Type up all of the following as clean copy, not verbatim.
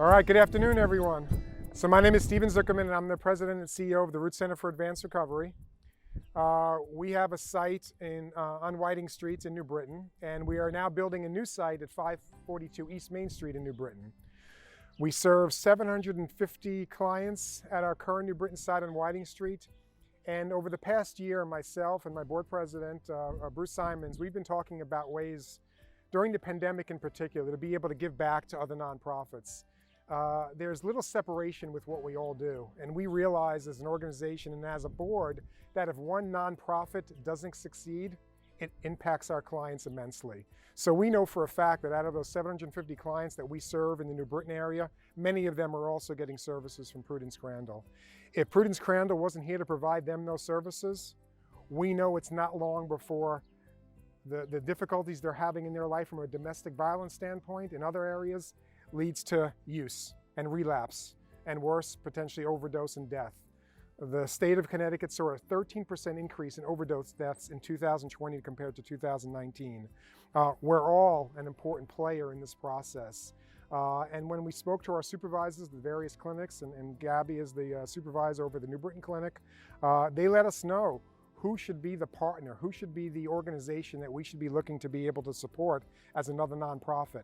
All right, good afternoon, everyone. So my name is Steven Zuckerman, and I'm the president and CEO of the Root Center for Advanced Recovery. We have a site on Whiting Street in New Britain, and we are now building a new site at 542 East Main Street in New Britain. We serve 750 clients at our current New Britain site on Whiting Street. And over the past year, myself and my board president, Bruce Simons, we've been talking about ways, during the pandemic in particular, to be able to give back to other nonprofits. There's little separation with what we all do. And we realize as an organization and as a board that if one nonprofit doesn't succeed, it impacts our clients immensely. So we know for a fact that out of those 750 clients that we serve in the New Britain area, many of them are also getting services from Prudence Crandall. If Prudence Crandall wasn't here to provide them those services, we know it's not long before the difficulties they're having in their life from a domestic violence standpoint in other areas leads to use and relapse, and worse, potentially overdose and death. The state of Connecticut saw a 13% increase in overdose deaths in 2020 compared to 2019. We're all an important player in this process. And when we spoke to our supervisors, the various clinics, and Gabby is the supervisor over the New Britain Clinic, they let us know who should be the partner, who should be the organization that we should be looking to be able to support as another nonprofit.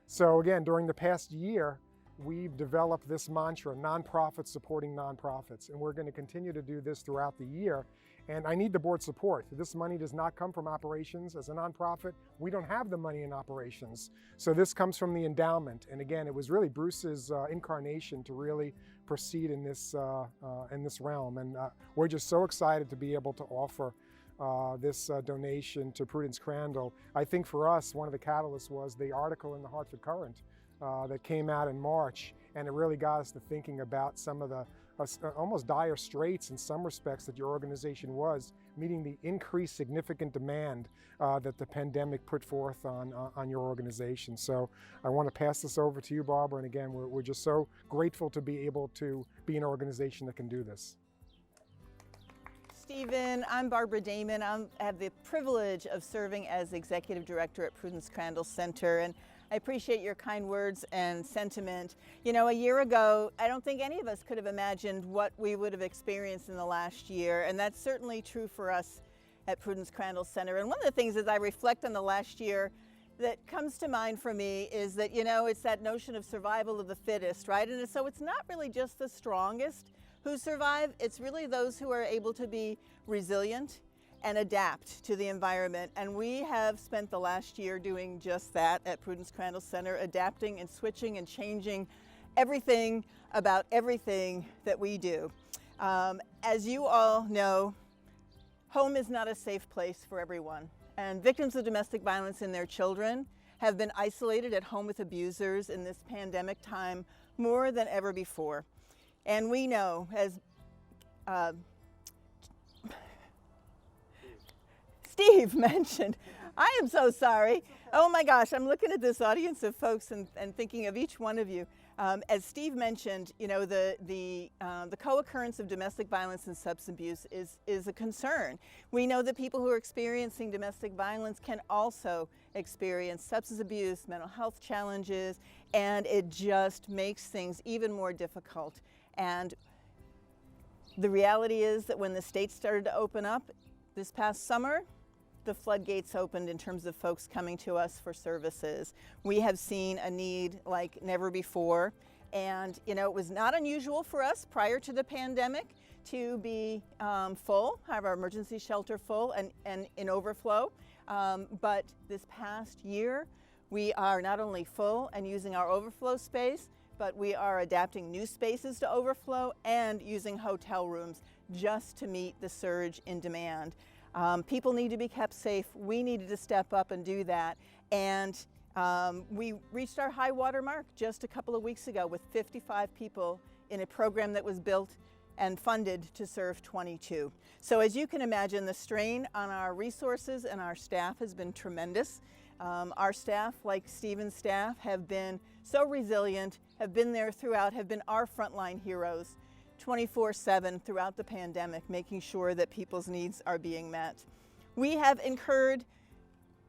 So again, during the past year, we've developed this mantra, nonprofits supporting nonprofits, and we're going to continue to do this throughout the year. And I need the board support. This money does not come from operations. As a nonprofit, we don't have the money in operations. So this comes from the endowment. And again, it was really Bruce's incarnation to really proceed in this realm. And we're just so excited to be able to offer this donation to Prudence Crandall. I think for us, one of the catalysts was the article in the Hartford Current that came out in March, and it really got us to thinking about some of the almost dire straits in some respects that your organization was, meeting the increased significant demand that the pandemic put forth on your organization. So I want to pass this over to you, Barbara, and again, we're just so grateful to be able to be an organization that can do this. Steven, I'm Barbara Damon. I have the privilege of serving as Executive Director at Prudence Crandall Center, and I appreciate your kind words and sentiment. You know, a year ago, I don't think any of us could have imagined what we would have experienced in the last year, and that's certainly true for us at Prudence Crandall Center. And one of the things as I reflect on the last year that comes to mind for me is that, you know, it's that notion of survival of the fittest, right? And so it's not really just the strongest who survive, it's really those who are able to be resilient and adapt to the environment. And we have spent the last year doing just that at Prudence Crandall Center, adapting and switching and changing everything about everything that we do. As you all know, home is not a safe place for everyone. And victims of domestic violence and their children have been isolated at home with abusers in this pandemic time more than ever before. And we know, as Steve mentioned, I am so sorry. Oh my gosh, I'm looking at this audience of folks and thinking of each one of you. As Steve mentioned, you know, the co-occurrence of domestic violence and substance abuse is a concern. We know that people who are experiencing domestic violence can also experience substance abuse, mental health challenges, and it just makes things even more difficult. And the reality is that when the state started to open up this past summer, the floodgates opened in terms of folks coming to us for services. We have seen a need like never before. And, you know, it was not unusual for us prior to the pandemic to be full, have our emergency shelter full and in overflow. But this past year, we are not only full and using our overflow space, but we are adapting new spaces to overflow and using hotel rooms just to meet the surge in demand. People need to be kept safe. We needed to step up and do that. And we reached our high water mark just a couple of weeks ago with 55 people in a program that was built and funded to serve 22. So as you can imagine, the strain on our resources and our staff has been tremendous. Our staff, like Steven's staff, have been so resilient, have been there throughout, have been our frontline heroes 24/7 throughout the pandemic, making sure that people's needs are being met. We have incurred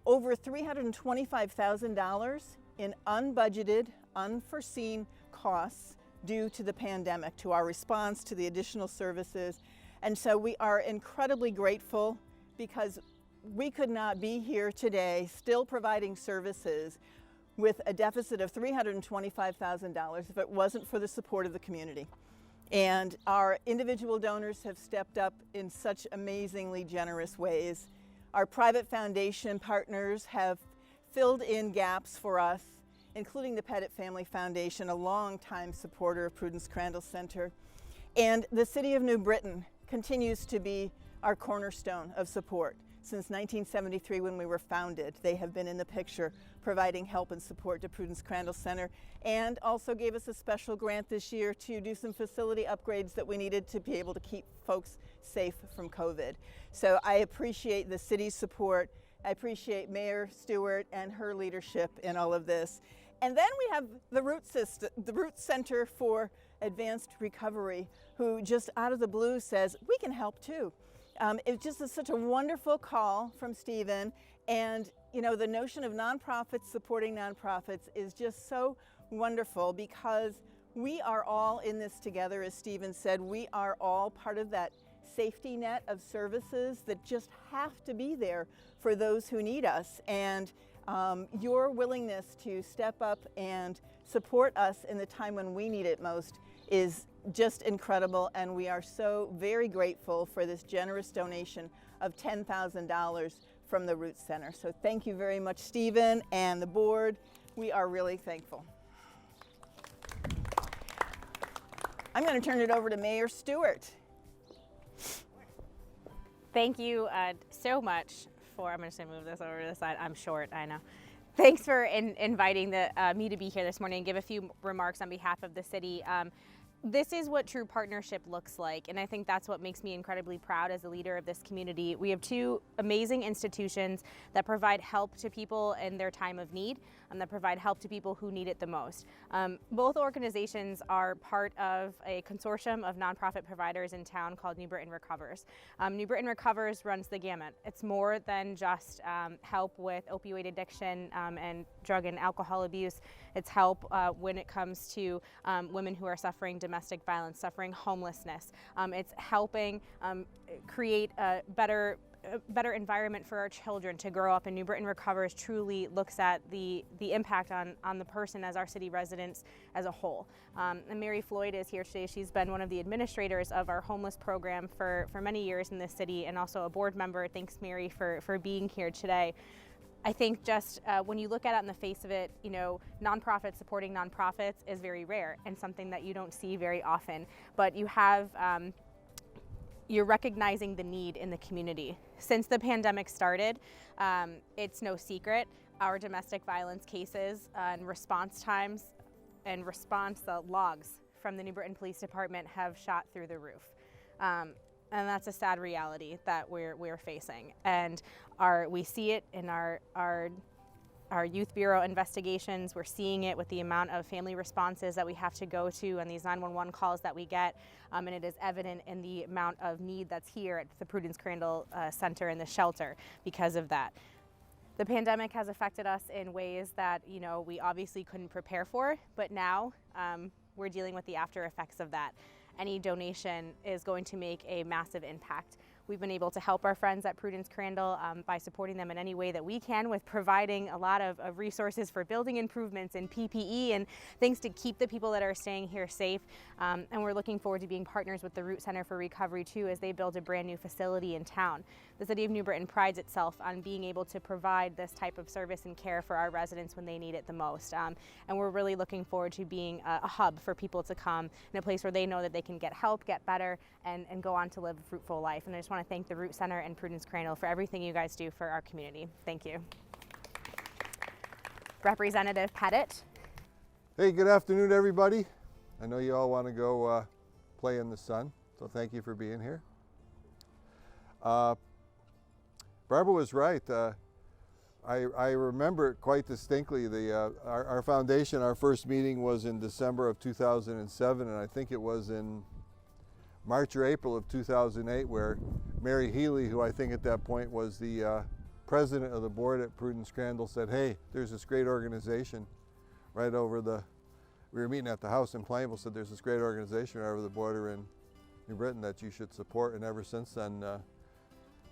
over $325,000 in unbudgeted, unforeseen costs due to the pandemic, to our response, to the additional services. And so we are incredibly grateful because we could not be here today still providing services with a deficit of $325,000 if it wasn't for the support of the community. And our individual donors have stepped up in such amazingly generous ways. Our private foundation partners have filled in gaps for us, including the Pettit Family Foundation, a longtime supporter of Prudence Crandall Center. And the City of New Britain continues to be our cornerstone of support. Since 1973, when we were founded, they have been in the picture providing help and support to Prudence Crandall Center, and also gave us a special grant this year to do some facility upgrades that we needed to be able to keep folks safe from COVID. So I appreciate the city's support. I appreciate Mayor Stewart and her leadership in all of this. And then we have the Root Center for Advanced Recovery, who just out of the blue says, we can help too. It just is such a wonderful call from Stephen, and you know, the notion of nonprofits supporting nonprofits is just so wonderful because we are all in this together. As Stephen said, we are all part of that safety net of services that just have to be there for those who need us. And your willingness to step up and support us in the time when we need it most is just incredible, and we are so very grateful for this generous donation of $10,000 from the Root Center. So thank you very much, Stephen and the board. We are really thankful. I'm going to turn it over to Mayor Stewart. Thank you so much for, I'm just going to move this over to the side. I'm short, I know. Thanks for inviting me to be here this morning and give a few remarks on behalf of the city. This is what true partnership looks like, and I think that's what makes me incredibly proud as a leader of this community. We have two amazing institutions that provide help to people in their time of need and that provide help to people who need it the most. Both organizations are part of a consortium of nonprofit providers in town called New Britain Recovers. New Britain Recovers runs the gamut. It's more than just help with opioid addiction and drug and alcohol abuse. It's help when it comes to women who are suffering domestic violence, suffering homelessness. It's helping create a better environment for our children to grow up, and New Britain Recovers truly looks at the impact on the person as our city residents as a whole. And Mary Floyd is here today. She's been one of the administrators of our homeless program for many years in this city, and also a board member. Thanks, Mary, for being here today. I think just when you look at it on the face of it, you know, nonprofits supporting nonprofits is very rare and something that you don't see very often. But you have, you're recognizing the need in the community. Since the pandemic started, it's no secret, our domestic violence cases and response times and response logs from the New Britain Police Department have shot through the roof. And that's a sad reality that we're facing. And we see it in our Youth Bureau investigations. We're seeing it with the amount of family responses that we have to go to and these 911 calls that we get. And it is evident in the amount of need that's here at the Prudence Crandall Center and the shelter because of that. The pandemic has affected us in ways that, you know, we obviously couldn't prepare for, but now we're dealing with the after effects of that. Any donation is going to make a massive impact. We've been able to help our friends at Prudence Crandall by supporting them in any way that we can, with providing a lot of resources for building improvements and PPE and things to keep the people that are staying here safe. And we're looking forward to being partners with the Root Center for Recovery too, as they build a brand new facility in town. The City of New Britain prides itself on being able to provide this type of service and care for our residents when they need it the most. And we're really looking forward to being a hub for people to come, in a place where they know that they can get help, get better, and go on to live a fruitful life. And I just want to thank the Root Center and Prudence Crandall for everything you guys do for our community. Thank you. Representative Pettit. Hey, good afternoon, everybody. I know you all want to go play in the sun, so thank you for being here. Barbara was right. I remember it quite distinctly. Our foundation, our first meeting was in December of 2007, and I think it was in March or April of 2008 where Mary Healy, who I think at that point was the president of the board at Prudence Crandall, said, hey, there's this great organization right over the we were meeting at the house in Plainville, said there's this great organization right over the border in New Britain that you should support, and ever since then,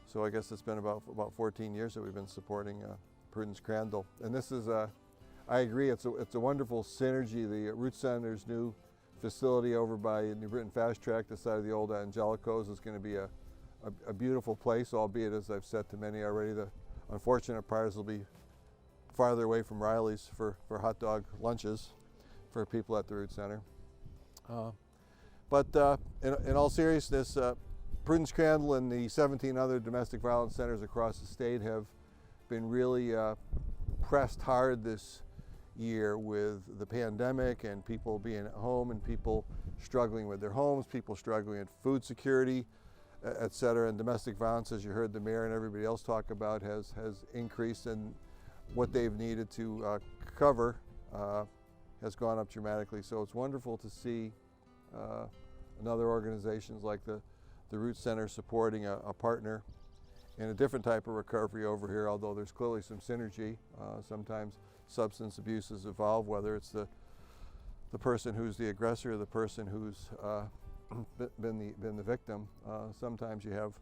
so I guess it's been about 14 years that we've been supporting Prudence Crandall. And this is, I agree, it's a wonderful synergy. The Root Center's new facility over by New Britain Fast Track, the side of the old Angelicos, is going to be a beautiful place, albeit, as I've said to many already, the unfortunate parts will be farther away from Riley's for hot dog lunches for people at the Root Center. But in all seriousness, Prudence Crandall and the 17 other domestic violence centers across the state have been really pressed hard this year with the pandemic and people being at home and people struggling with their homes, people struggling with food security, et cetera. And domestic violence, as you heard the mayor and everybody else talk about, has increased, and what they've needed to cover has gone up dramatically. So it's wonderful to see another organizations like the Root Center supporting a partner in a different type of recovery over here, although there's clearly some synergy. Sometimes substance abuses evolve, whether it's the person who's the aggressor or the person who's been the victim. Sometimes you have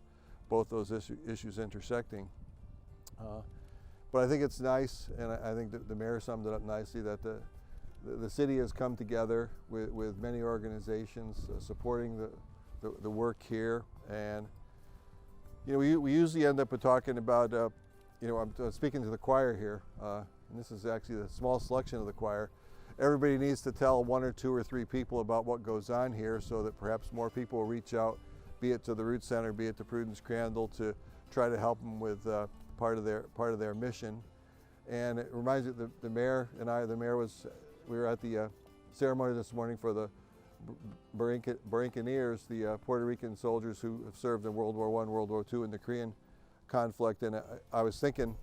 both those issues intersecting. But I think it's nice, and I think the mayor summed it up nicely, that the city has come together with many organizations supporting the work here. And you know, we usually end up talking about, you know, I'm speaking to the choir here, and this is actually the small selection of the choir. Everybody needs to tell 1 or 2 or 3 people about what goes on here, so that perhaps more people will reach out, be it to the Root Center, be it to Prudence Crandall, to try to help them with part of their mission. And it reminds me, the mayor and I, we were at the ceremony this morning for the Buccaneers, the Puerto Rican soldiers who have served in World War I, World War II, in the Korean conflict. And I was thinking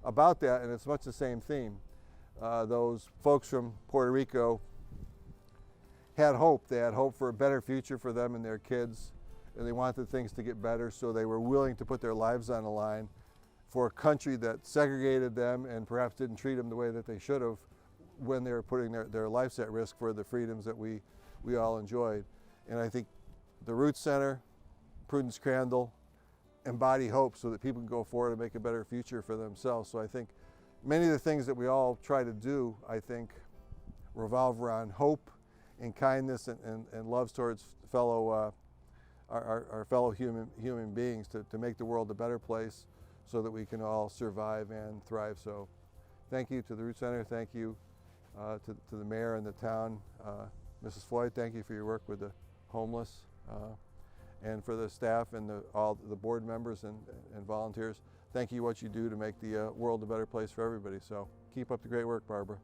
about that, and it's much the same theme. Those folks from Puerto Rico had hope. They had hope for a better future for them and their kids, and they wanted things to get better, so they were willing to put their lives on the line for a country that segregated them and perhaps didn't treat them the way that they should have when they were putting their lives at risk for the freedoms that we all enjoyed. And I think the Root Center, Prudence Crandall, embody hope so that people can go forward and make a better future for themselves. So I think many of the things that we all try to do, I think, revolve around hope and kindness and love towards fellow our fellow human beings to make the world a better place so that we can all survive and thrive. So thank you to the Root Center, thank you to the mayor and the town. Mrs. Floyd, thank you for your work with the homeless, and for the staff and all the board members and volunteers. Thank you what you do to make the world a better place for everybody. So keep up the great work, Barbara.